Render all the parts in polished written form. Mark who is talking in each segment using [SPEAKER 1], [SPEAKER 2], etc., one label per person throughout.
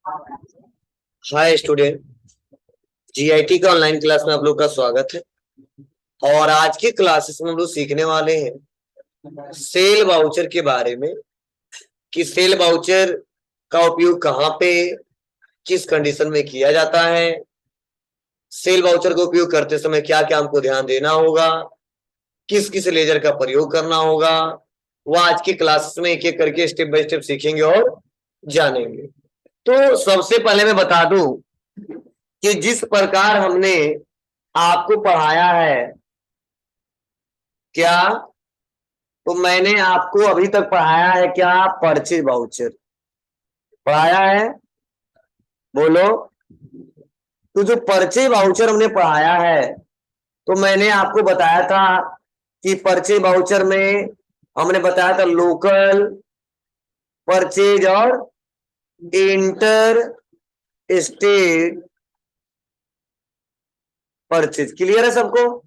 [SPEAKER 1] Hi student. GIT का online class में आप लोग का स्वागत है। और आज की क्लासेस में हम लोग सीखने वाले हैं सेल वाउचर के बारे में कि सेल वाउचर का उपयोग कहाँ पे, किस कंडीशन में किया जाता है, सेल वाउचर का उपयोग करते समय क्या क्या हमको ध्यान देना होगा, किस किस लेजर का प्रयोग करना होगा। वो आज की क्लासेस में एक एक करके स्टेप बाय स्टेप सीखेंगे और जानेंगे। तो सबसे पहले मैं बता दूं कि जिस प्रकार हमने आपको पढ़ाया है, क्या तो मैंने आपको अभी तक पढ़ाया है क्या? परचेज वाउचर पढ़ाया है, बोलो। तो जो परचेज वाउचर हमने पढ़ाया है, तो मैंने आपको बताया था कि परचेज वाउचर में हमने बताया था लोकल परचेज और इंटर स्टेट परचेज। क्लियर है सबको?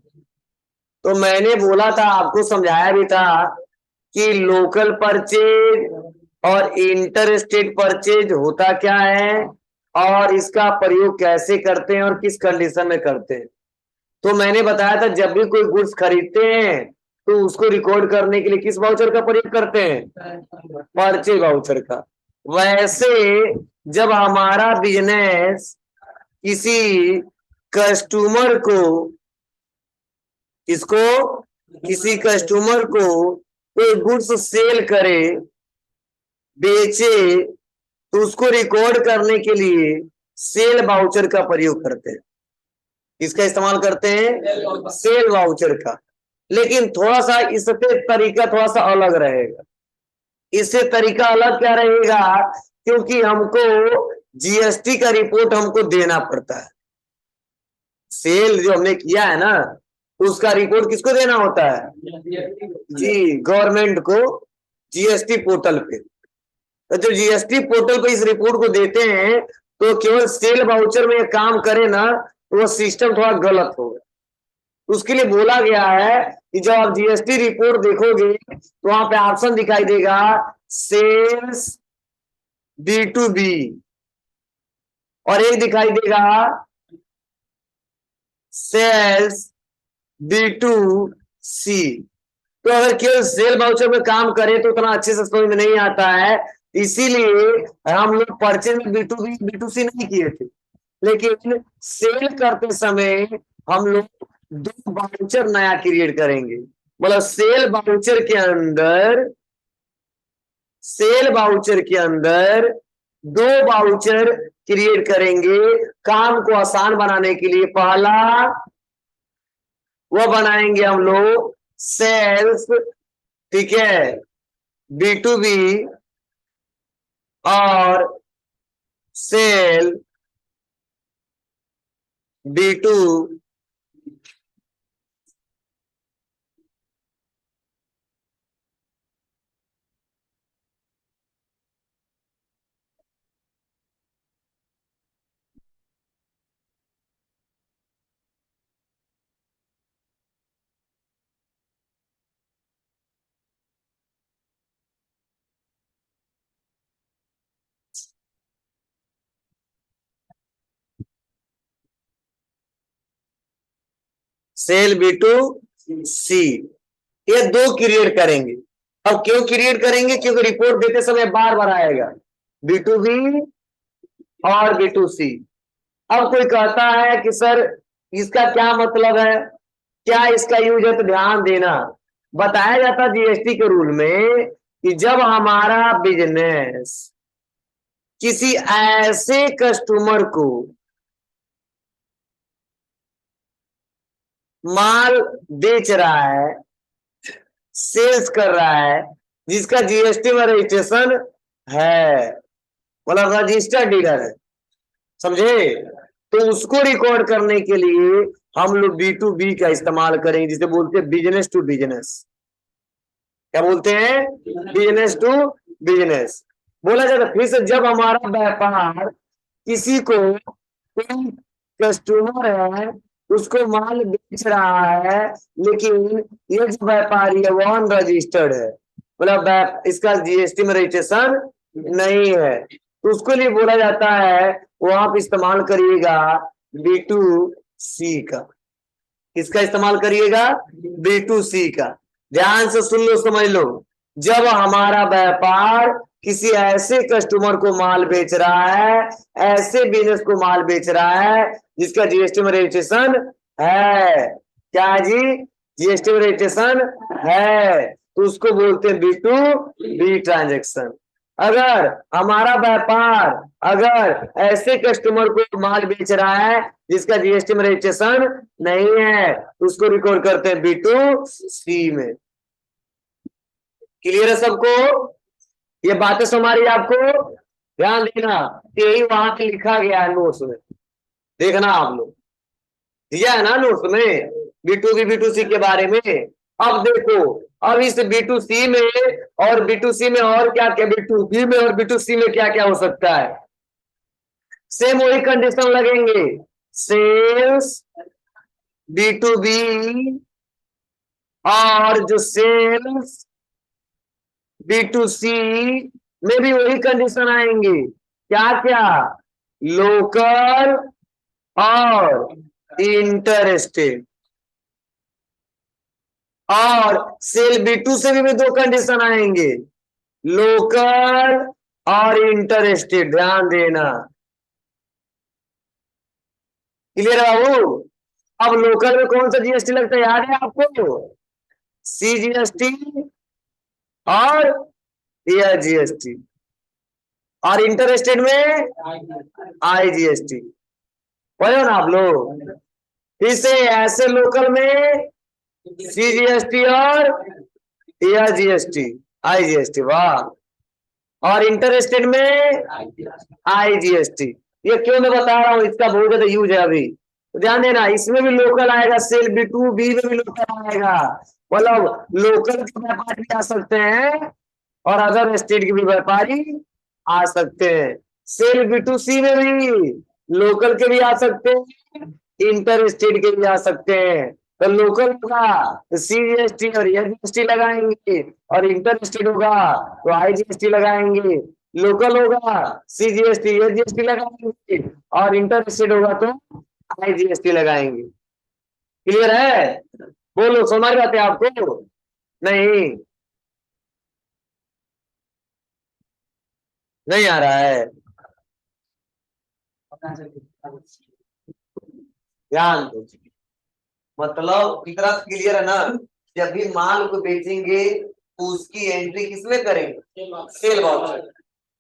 [SPEAKER 1] तो मैंने बोला था, आपको समझाया भी था कि लोकल परचेज और इंटर स्टेट परचेज होता क्या है और इसका प्रयोग कैसे करते हैं और किस कंडीशन में करते हैं। तो मैंने बताया था जब भी कोई गुड्स खरीदते हैं तो उसको रिकॉर्ड करने के लिए किस वाउचर का प्रयोग करते हैं? परचेज वाउचर का। वैसे जब हमारा बिजनेस किसी कस्टमर को इसको किसी कस्टमर को कोई गुड्स सेल करे, बेचे, तो उसको रिकॉर्ड करने के लिए सेल वाउचर का प्रयोग करते हैं। इसका इस्तेमाल करते हैं सेल वाउचर का। लेकिन थोड़ा सा इससे तरीका थोड़ा सा अलग रहेगा। इससे तरीका अलग क्या रहेगा? क्योंकि हमको जीएसटी का रिपोर्ट हमको देना पड़ता है। सेल जो हमने किया है ना, उसका रिपोर्ट किसको देना होता है? जी, गवर्नमेंट को, जीएसटी पोर्टल पे। तो जो जीएसटी पोर्टल पे इस रिपोर्ट को देते हैं, तो केवल सेल वाउचर में काम करे ना, तो वो सिस्टम थोड़ा गलत होगा। उसके लिए बोला गया है कि जब आप जीएसटी रिपोर्ट देखोगे तो वहां पे ऑप्शन दिखाई देगा सेल्स B2B और एक दिखाई देगा सेल्स B2C। तो अगर केवल सेल वाउचर में काम करें तो उतना अच्छे से समझ में नहीं आता है। इसीलिए हम लोग परचेज में B2B B2C नहीं किए थे, लेकिन सेल करते समय हम लोग दो वाउचर नया क्रिएट करेंगे। मतलब सेल वाउचर के अंदर दो वाउचर क्रिएट करेंगे काम को आसान बनाने के लिए। पहला वो बनाएंगे हम लोग सेल्स, ठीक है, B2B और सेल B2 सेल B2C, ये दो क्रिएट करेंगे। अब क्यों क्रिएट करेंगे? क्योंकि रिपोर्ट देते समय बार बार आएगा B2B और B2C। अब कोई कहता है कि सर इसका क्या मतलब है, क्या इसका यूज है? तो ध्यान देना, बताया जाता जीएसटी के रूल में कि जब हमारा बिजनेस किसी ऐसे कस्टमर को माल बेच रहा है, सेल्स कर रहा है, जिसका जीएसटी में रजिस्ट्रेशन है, मतलब रजिस्टर्ड डीलर है, समझे? तो उसको रिकॉर्ड करने के लिए हम लोग B2B का इस्तेमाल करेंगे, जिसे बोलते हैं बिजनेस टू बिजनेस। क्या बोलते हैं? बिजनेस टू बिजनेस बोला जाता। फिर से जब हमारा व्यापार किसी को, कोई कस्टमर है, उसको माल बेच रहा है, लेकिन ये जो व्यापारी है वो अनरजिस्टर्ड है, मतलब इसका जीएसटी में रजिस्ट्रेशन नहीं है, तो उसके लिए बोला जाता है वो आप इस्तेमाल करिएगा B2C का। किसका इस्तेमाल करिएगा? B2C का। ध्यान से सुन लो, समझ लो। जब हमारा व्यापार किसी ऐसे कस्टमर को माल बेच रहा है, ऐसे बिजनेस को माल बेच रहा है जिसका जीएसटी में रजिस्ट्रेशन है, क्या है जी? जीएसटी में रजिस्ट्रेशन है, तो उसको बोलते हैं B2B ट्रांजेक्शन। अगर हमारा व्यापार अगर ऐसे कस्टमर को माल बेच रहा है जिसका जीएसटी में रजिस्ट्रेशन नहीं है, तो उसको रिकॉर्ड करते हैं B2C में। क्लियर है सबको? ये बातें सुनारी आपको? ध्यान देना, यही वहां पे लिखा गया है नोट्स में, देखना आप लोग, दिया है ना नोट्स में B2B B2C के बारे में। अब देखो, अब इस B2C में और B2C में और क्या क्या, B2B में और B2C में क्या क्या हो सकता है? सेम वही कंडीशन लगेंगे, सेल्स B2B और जो सेल्स B2C में भी वही कंडीशन आएंगे, क्या क्या? लोकल और इंटर स्टेट। और सेल B2 से भी दो कंडीशन आएंगे, लोकल और इंटर स्टेट। ध्यान देना, क्लियर है बाबू? अब लोकल में कौन सा जीएसटी लगता है, याद है आपको? CGST और यह GST। और इंटर स्टेट में IGST। पढ़ो ना आप लोग? फिर से ऐसे लोकल में CGST और यह GST IGST, वाह। और इंटर स्टेट में IGST। ये क्यों मैं बता रहा हूं, इसका बहुत ज्यादा यूज है अभी, तो ध्यान देना। इसमें भी लोकल आएगा, सेल B2B में भी लोकल आएगा, मतलब लोकल के व्यापारी भी आ सकते हैं और अदर स्टेट के भी व्यापारी आ सकते हैं। सेल B2C में भी लोकल के भी आ सकते हैं, इंटर स्टेट के भी आ सकते हैं। तो लोकल होगा तो CGST और GST लगाएंगे, और इंटर स्टेट होगा तो IGST लगाएंगे। लोकल होगा CGST GST लगाएंगे, और इंटर स्टेट होगा तो IGST लगाएंगे। क्लियर है? बोलो, समझ आते हैं आपको? नहीं, नहीं आ रहा है? ध्यान दो, मतलब इतना क्लियर है ना? जब भी माल को बेचेंगे तो उसकी एंट्री किसमें करेंगे? Cell voucher.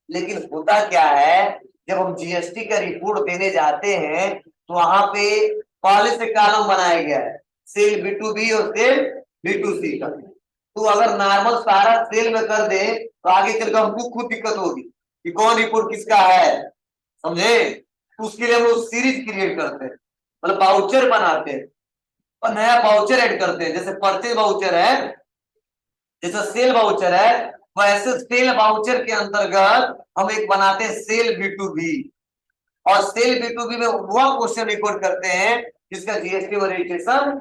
[SPEAKER 1] लेकिन होता क्या है, जब हम जीएसटी का रिपोर्ट देने जाते हैं तो वहां पे पहले से कॉलम बनाया गया है, सेल B2B और सेल B2C का। तो अगर नॉर्मल सारा सेल में कर दे तो आगे चलकर हमको खुद दिक्कत होगी कि कौन रिपोर्ट किसका है, समझे? तो उसके लिए हम लोग सीरीज क्रिएट करते हैं, मतलब वाउचर बनाते हैं और नया वाउचर ऐड करते हैं। जैसे परचेज वाउचर है, जैसे सेल वाउचर है, वैसे सेल वाउचर के अंतर्गत हम एक बनाते हैं सेल B2B। और सेल B2B में वह क्वेश्चन रिकॉर्ड करते हैं जिसका जीएसटी और रजिस्ट्रेशन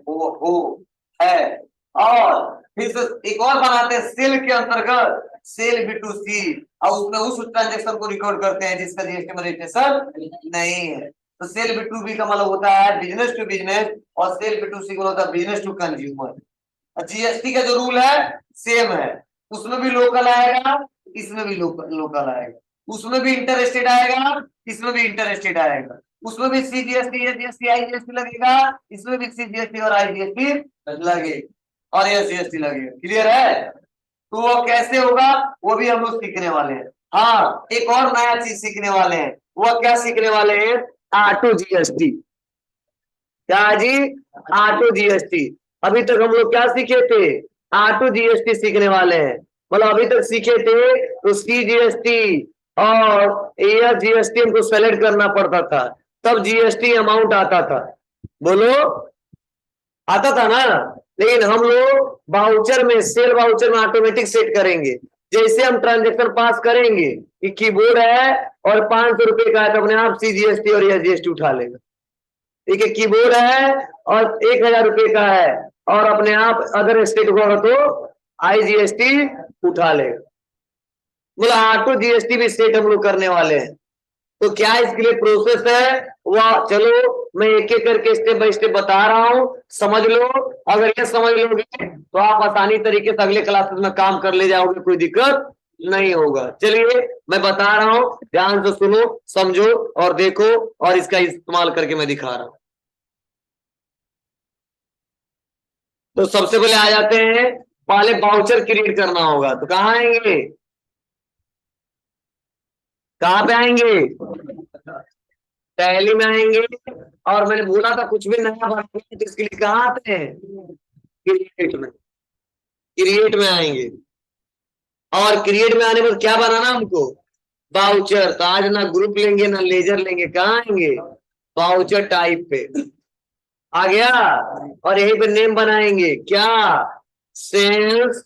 [SPEAKER 1] हो है। और फिर से एक और बनाते हैं सेल के अंतर्गत सेल B2C, और उसमें उस ट्रांजेक्शन को रिकॉर्ड करते हैं जिसका जीएसटी में रजिस्ट्रेशन नहीं है। तो सेल B2B का मतलब होता है बिजनेस टू बिजनेस, और सेल B2C का होता है बिजनेस टू कंज्यूमर। जीएसटी का जो रूल है सेम है, उसमें भी लोकल आएगा, इसमें भी लोकल आएगा, उसमें भी इंटर स्टेट आएगा, इसमें भी इंटर स्टेट आएगा, उसमें भी CGST SGST IGST लगेगा, इसमें भी CGST और IGST लगेगा, और SGST लगेगा। क्लियर है? तो वो कैसे होगा वो भी हम लोग सीखने वाले हैं। हाँ, एक और नया चीज सीखने वाले हैं। वो क्या सीखने वाले हैं? Auto GST. क्या जी? Auto GST. अभी तक हम लोग क्या सीखे थे? ऑटो जीएसटी सीखने वाले हैं। मतलब अभी तक सीखे थे तो CGST और एयर जीएसटी हमको सेलेक्ट करना पड़ता था, तब जीएसटी अमाउंट आता था। बोलो, आता था ना? लेकिन हम लोग वाउचर में, सेल वाउचर में ऑटोमेटिक सेट करेंगे। जैसे हम ट्रांजेक्शन पास करेंगे कि कीबोर्ड है और 500 रुपए का है, तो अपने आप CGST और एयर जीएसटी उठा लेगा। ठीक है, कीबोर्ड है और 1000 रुपए का है और अपने आप अदर स्टेट होगा तो IGST उठा लेगा। बोला ऑटो जीएसटी भी सेट हम लोग करने वाले हैं। तो क्या इसके लिए प्रोसेस है वह, चलो मैं एक एक करके स्टेप बाय स्टेप बता रहा हूं, समझ लो। अगर ये समझ लोगे तो आप आसानी तरीके से अगले क्लासेस में काम कर ले जाओगे, कोई दिक्कत नहीं होगा। चलिए मैं बता रहा हूं, ध्यान से सुनो, समझो और देखो, और इसका इस्तेमाल करके मैं दिखा रहा हूं। तो सबसे पहले आ जाते हैं, पहले बाउचर क्रिएट करना होगा। तो कहाँ आएंगे, कहाँ पे आएंगे, टैली में आएंगे। और मैंने बोला था कुछ भी नया बनाएंगे तो इसके लिए कहाँ आते हैं, क्रिएट में, क्रिएट में आएंगे। और क्रिएट में आने पर क्या बनाना हमको, बाउचर। तो आज ना ग्रुप लेंगे ना लेजर लेंगे, कहाँ आएंगे, बाउचर टाइप पे आ गया। और यहीं पे नेम बनाएंगे क्या, sales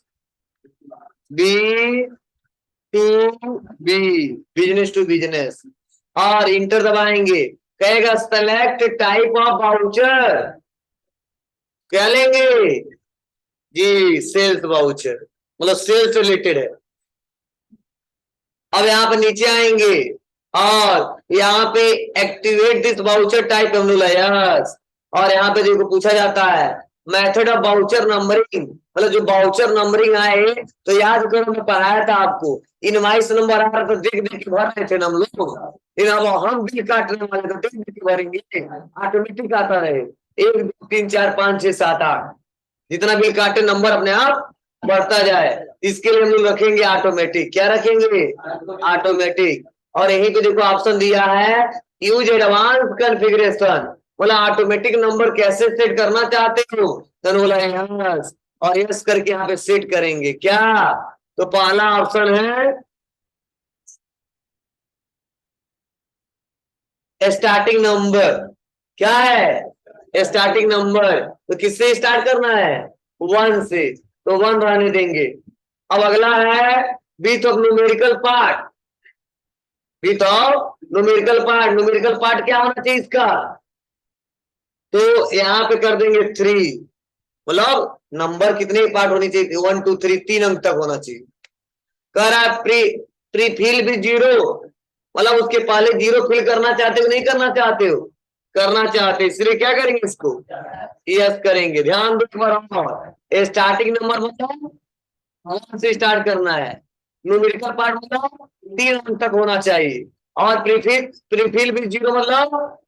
[SPEAKER 1] B to B, business to business. और इंटर दबाएंगे, कहेगा सेलेक्ट टाइप ऑफ वाउचर, क्या लेंगे जी, सेल्स वाउचर, मतलब सेल्स रिलेटेड है। अब यहाँ पे नीचे आएंगे और यहाँ पे एक्टिवेट दिस वाउचर टाइप हम लोग, यस। और यहाँ पे देखो पूछा जाता है मेथड ऑफ वाउचर नंबरिंग, मतलब जो वाउचर नंबरिंग आए तो याद करो, मैं पढ़ाया था आपको, इनवाइस नंबर आ रहा तो देख देख के भर रहे थे ना हम लोग। लेकिन अब हम बिल काटने वाले तो देख देख के भरेंगे, ऑटोमेटिक आता रहे, 1 2 3 4 5 6 7 8, जितना बिल काटे नंबर अपने आप बढ़ता जाए। इसके लिए हम लोग रखेंगे ऑटोमेटिक, क्या रखेंगे, ऑटोमेटिक। और यहीं पे देखो ऑप्शन दिया है यूज एडवांस कॉन्फ़िगरेशन, बोला ऑटोमेटिक नंबर कैसे सेट करना चाहते हो, तो बोला यस, और यस करके यहाँ पे सेट करेंगे क्या। तो पहला ऑप्शन है स्टार्टिंग नंबर, क्या है स्टार्टिंग नंबर, तो किससे स्टार्ट करना है, 1 से, तो 1 रहने देंगे। अब अगला है width of numerical part, width of numerical part, numerical part क्या होना चाहिए इसका, तो यहाँ पे कर देंगे 3, मतलब नंबर कितने पार्ट होनी चाहिए, 1 2 3, 3 अंक तक होना चाहिए। कह रहा है प्री प्री फिल भी 0, मतलब उसके पहले 0 फिल करना चाहते हो नहीं करना चाहते हो, करना चाहते, इसलिए क्या करेंगे इसको यस करेंगे। ध्यान दो, स्टार्टिंग नंबर बताओ 1 से स्टार्ट करना है, न्यूमेरिकल पार्ट बताओ 3 अंक तक होना चाहिए, और प्रीफिल भी 0, मतलब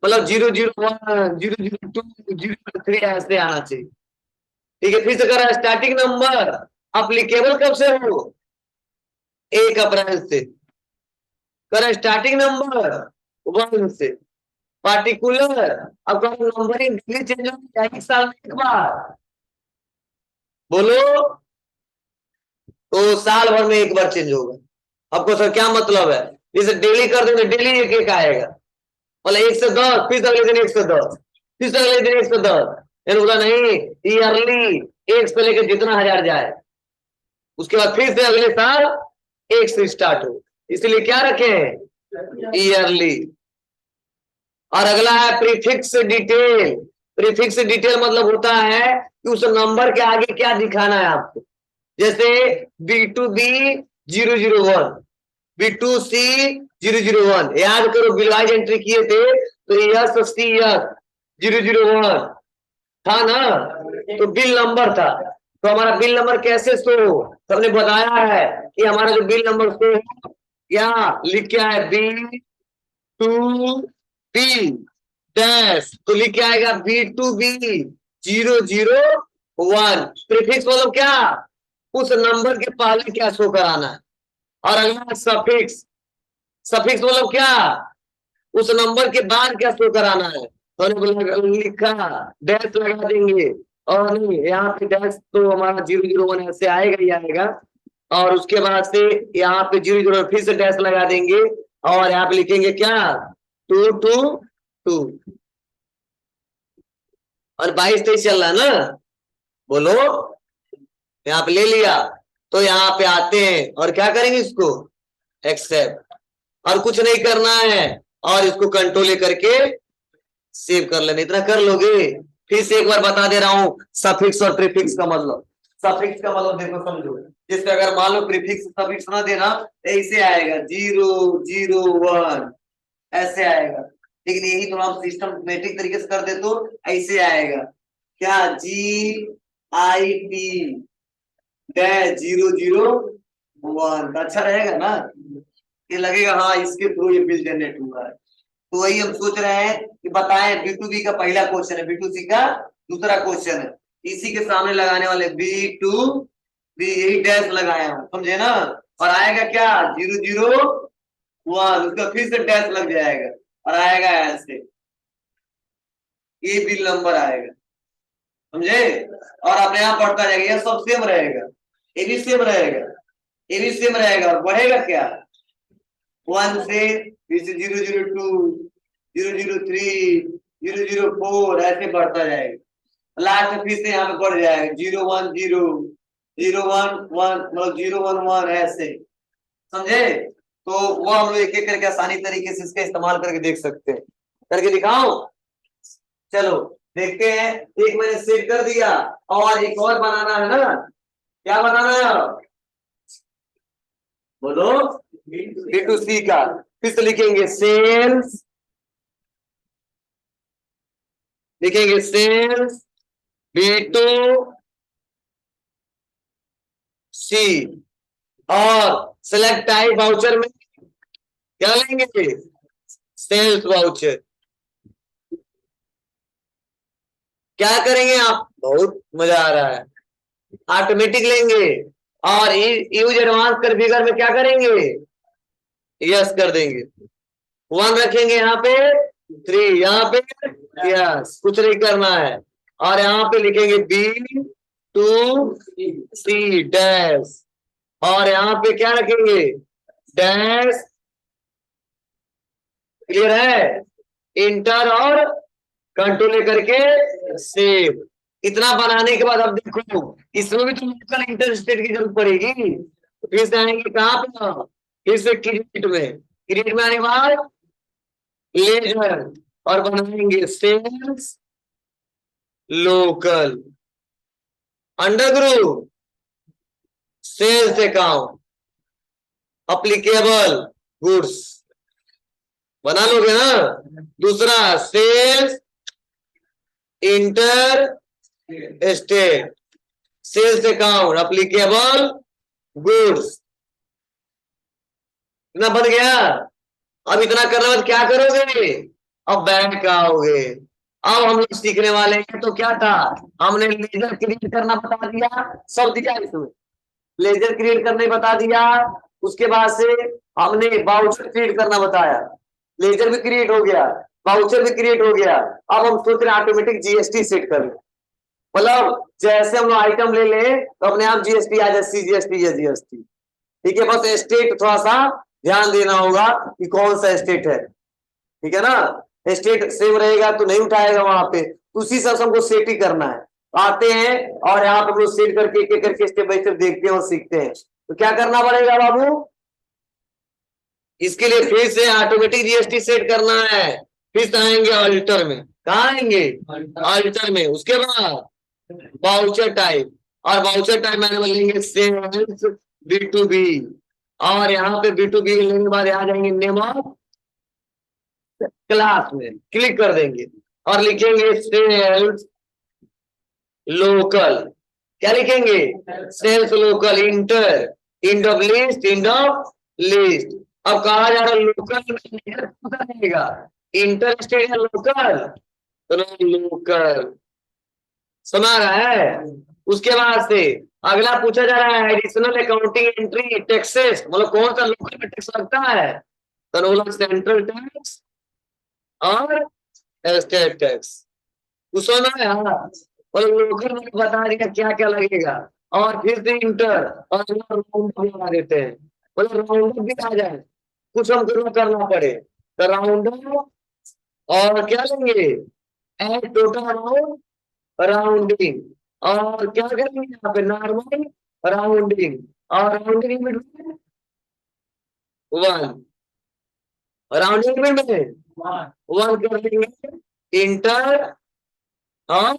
[SPEAKER 1] 001 002 003 ऐसे आना चाहिए। ठीक है, फिर से करा स्टार्टिंग नंबर अप्लीकेबल कब से हो, 1 अप्रैल से, करा स्टार्टिंग नंबर 1 से, पार्टिकुलर, अब नंबरिंग डेली चेंज होगी 1 साल में एक बार, बोलो, तो साल भर में एक बार चेंज होगा। आपको सर क्या मतलब है, जैसे डेली कर देंगे डेली एक एक आएगा, मतलब 1 से 10, फिर अगले दिन 1 से 10, फिर अगले दिन 1 से 10, बोला नहीं, ईयरली 1 से लेकर जितना हजार जाए, उसके बाद फिर से अगले साल 1 से स्टार्ट हो, इसलिए क्या रखे ईयरली। और अगला है प्रीफिक्स डिटेल, प्रीफिक्स डिटेल मतलब होता है कि उस नंबर के आगे क्या दिखाना है आपको, जैसे B2B 001, B2C 001, याद करो बिलवाइज एंट्री किए थे तो CS 001 था ना, तो बिल नंबर था। तो हमारा बिल नंबर कैसे शो, तो हमने बताया है कि हमारा जो बिल नंबर शो क्या लिख के है B2B डैश, तो लिख के आएगा B2B 001, प्रीफिक्स मतलब क्या, उस नंबर के पहले क्या शो कराना है। और अगला सफिक्स, सफिक्स मतलब क्या, उस नंबर के बाद क्या शो कराना है, तो लिखा डैश लगा देंगे, और नहीं यहाँ पे डैश तो हमारा 001 ऐसे आएगा ही आएगा, और उसके बाद से यहाँ पे 001 फिर से डैश लगा देंगे, और यहाँ पे लिखेंगे क्या 222, और 22 23 चल रहा है ना, बोलो, यहाँ पे ले लिया। तो यहाँ पे आते हैं और क्या करेंगे इसको एक्सेप्ट, और कुछ नहीं करना है, और इसको कंट्रोल करके सेव कर लेना, इतना कर लोगे। फिर से एक बार बता दे रहा हूं सफिक्स और प्रीफिक्स का मतलब, सफिक्स का मतलब देखो समझो, जिसका अगर मान लो प्रीफिक्स सफिक्स ना देना ऐसे आएगा 001 ऐसे आएगा, लेकिन यही थोड़ा हम सिस्टमेटिक तरीके से कर दे तो ऐसे आएगा क्या GIT डैश 001, अच्छा रहेगा ना, ये लगेगा हाँ इसके थ्रू ये बिल जनरेट हुआ है। तो वही हम सोच रहे हैं कि बताएं B2B का पहला क्वेश्चन है, B2C का दूसरा क्वेश्चन है, इसी के सामने लगाने वाले B2B यही डैश लगाए हैं, समझे ना, और आएगा क्या 001, उसका फिर से डैश लग जाएगा और आएगा ऐसे, ये बिल नंबर आएगा, समझे, और अपने आप बढ़ता जाएगा, ये सब सेम रहेगा, ये भी सेम रहेगा, ये भी सेम रहेगा, बढ़ेगा क्या 1 से फिर से 002 003 004 ऐसे बढ़ता जाएगा, लास्ट में फिर से यहाँ पे बढ़ जाएगा 010 011 मतलब 011 ऐसे, समझे। तो वो हम लोग एक एक करके आसानी तरीके से इसका इस्तेमाल करके देख सकते हैं, करके दिखाओ, चलो देखते हैं। एक मैंने सेट कर दिया और एक और बनाना है ना, क्या बनाना है बोलो, B2C का, फिर से लिखेंगे सेल्स, लिखेंगे सेल्स B2C और सेलेक्ट टाइप वाउचर में क्या लेंगे सेल्स वाउचर, क्या करेंगे आप, बहुत मजा आ रहा है, ऑटोमेटिक लेंगे और यूज एडवांस कॉन्फ़िगर में क्या करेंगे यस कर देंगे, 1 रखेंगे यहाँ पे 3 यहाँ पे यस, कुछ नहीं करना है, और यहाँ पे लिखेंगे B2C डैश, और यहाँ पे क्या रखेंगे डैश, क्लियर है, इंटर और कंट्रोल लेकर के सेव, इतना बनाने के बाद अब देखो इसमें भी तो लोकल इंटरस्टेट की जरूरत पड़ेगी, तो फिर से आएंगे कहाँ पे, फिर से क्रिएट में, क्रिएट में आने के बाद लेजर और बनाएंगे sales local under group sales account applicable goods, बना लोगे ना, दूसरा sales inter state sales account applicable goods, इतना बन गया। अब इतना करने बाद क्या करोगे, अब बैंक आओगे, अब हम लोग सीखने वाले हैं, तो क्या था हमने लेजर क्रिएट करना बता दिया, सब दिया इसमें, लेजर क्रिएट करने बता दिया, उसके बाद से हमने वाउचर क्रिएट करना बताया, लेजर भी क्रिएट हो गया, वाउचर भी क्रिएट हो गया, अब हम सोच रहे हैं ऑटोमेटिक GST सेट कर लें, मतलब जैसे हम लोग आइटम ले लें तो अपने आप GST आ जाए, CGST या GST, ठीक है, बस स्टेट थोड़ा सा ध्यान देना होगा कि कौन सा स्टेट है, ठीक है ना, स्टेट सेम रहेगा तो नहीं उठाएगा वहां पे, उसी से हमको सेट ही करना है, आते हैं और यहाँ पे लोग सेट करके एक एक करके स्टेप बाय स्टेप देखते हैं और सीखते हैं, तो क्या करना पड़ेगा बाबू, इसके लिए फिर से ऑटोमेटिक GST सेट करना है, फिर से आएंगे ऑल्टर में, कहा आएंगे ऑल्टर में, उसके बाद वाउचर टाइप, और वाउचर टाइप मैंने बोलेंगे सेल्स B2B, और यहाँ पे B2B लेने के बाद आ जाएंगे नेम ऑफ क्लास में क्लिक कर देंगे और लिखेंगे सेल्स लोकल, क्या लिखेंगे sales local enter end of list, अब कहा जा रहा है लोकल इंटर स्टेट या लोकल, तो लोकल, समझ रहा है। उसके बाद से अगला पूछा जा रहा है एडिशनल अकाउंटिंग एंट्री टैक्सेस, मतलब कौन सा लोकल में टैक्स लगता है, तो सेंट्रल टैक्स और स्टेट टैक्स, उसमें मतलब लोकल में बता दिया क्या क्या लगेगा, और फिर से इंटर और राउंड बना देते हैं, मतलब राउंड भी आ जाए, कुछ हमको करना पड़े तो राउंड, और क्या लेंगे एड टोटल अमाउंट राउंडिंग, और क्या करेंगे यहाँ पे नॉर्मल राउंडिंग, और राउंडिंग में 1, राउंडिंग में 1 कर देंगे इंटर, और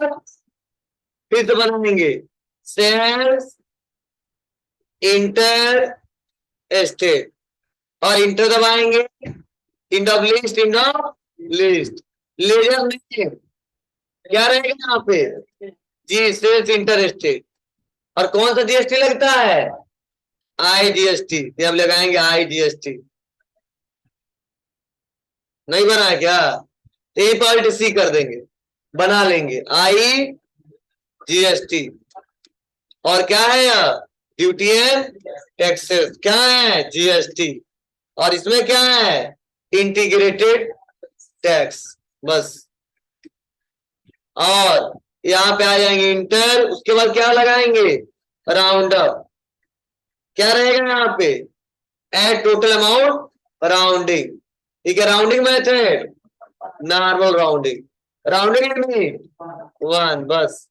[SPEAKER 1] फिर से बनाएंगे सेल्स इंटर स्टेट, और इंटर दबाएंगे, end of list, end of list, ledger नहीं क्या रहेगा यहाँ पे, जी सेल्स इंटर स्टेट। और कौन सा जीएसटी लगता है, IGST, ये हम लगाएंगे IGST। नहीं बना है क्या, ए पार्ट सी कर देंगे, बना लेंगे IGST। और क्या है यह, ड्यूटी एंड टैक्सेस, क्या है GST, और इसमें क्या है इंटीग्रेटेड टैक्स, बस। और यहाँ पे आ जाएंगे इंटर, उसके बाद क्या लगाएंगे, राउंड अप, क्या रहेगा यहाँ पे, एड टोटल अमाउंट राउंडिंग, ठीक है, rounding method, normal rounding, rounding limit 1, बस।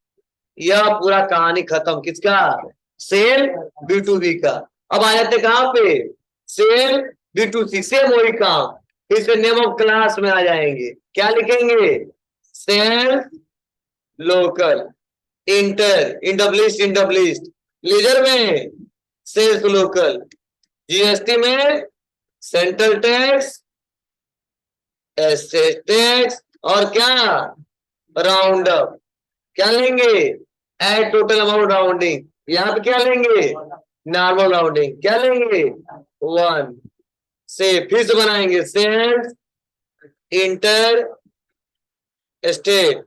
[SPEAKER 1] यह पूरा कहानी खत्म, किसका, सेल B2B का। अब आ जाते कहां पे, सेल B2C, सेम वही काम, इसके नेम ऑफ क्लास में आ जाएंगे, क्या लिखेंगे, sale local, enter, end of list, end of list, ledger में सेल्स लोकल, GST में सेंट्रल टैक्स, एस्टेट टैक्स, और क्या, राउंड अप, क्या लेंगे, एड टोटल अमाउंट राउंडिंग, यहाँ पे क्या लेंगे, नॉर्मल राउंडिंग, क्या लेंगे 1 से, फिर से बनाएंगे सेल्स इंटर स्टेट,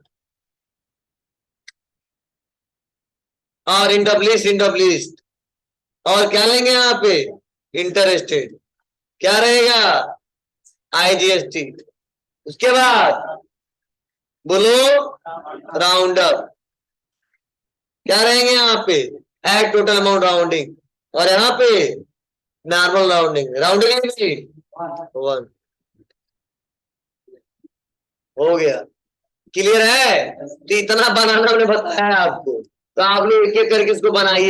[SPEAKER 1] और end of list, end of list, और क्या लेंगे यहाँ पे, इंटर स्टेट, क्या रहेगा IGST। उसके बाद बोलो राउंड अप, क्या रहेंगे यहाँ पे, एड टोटल अमाउंट राउंडिंग, और यहाँ पे नॉर्मल राउंडिंग, राउंडिंग 1, हो गया, क्लियर है, तो इतना बनाना हमने बताया आपको, तो आप लोग एक एक करके इसको बनाइए।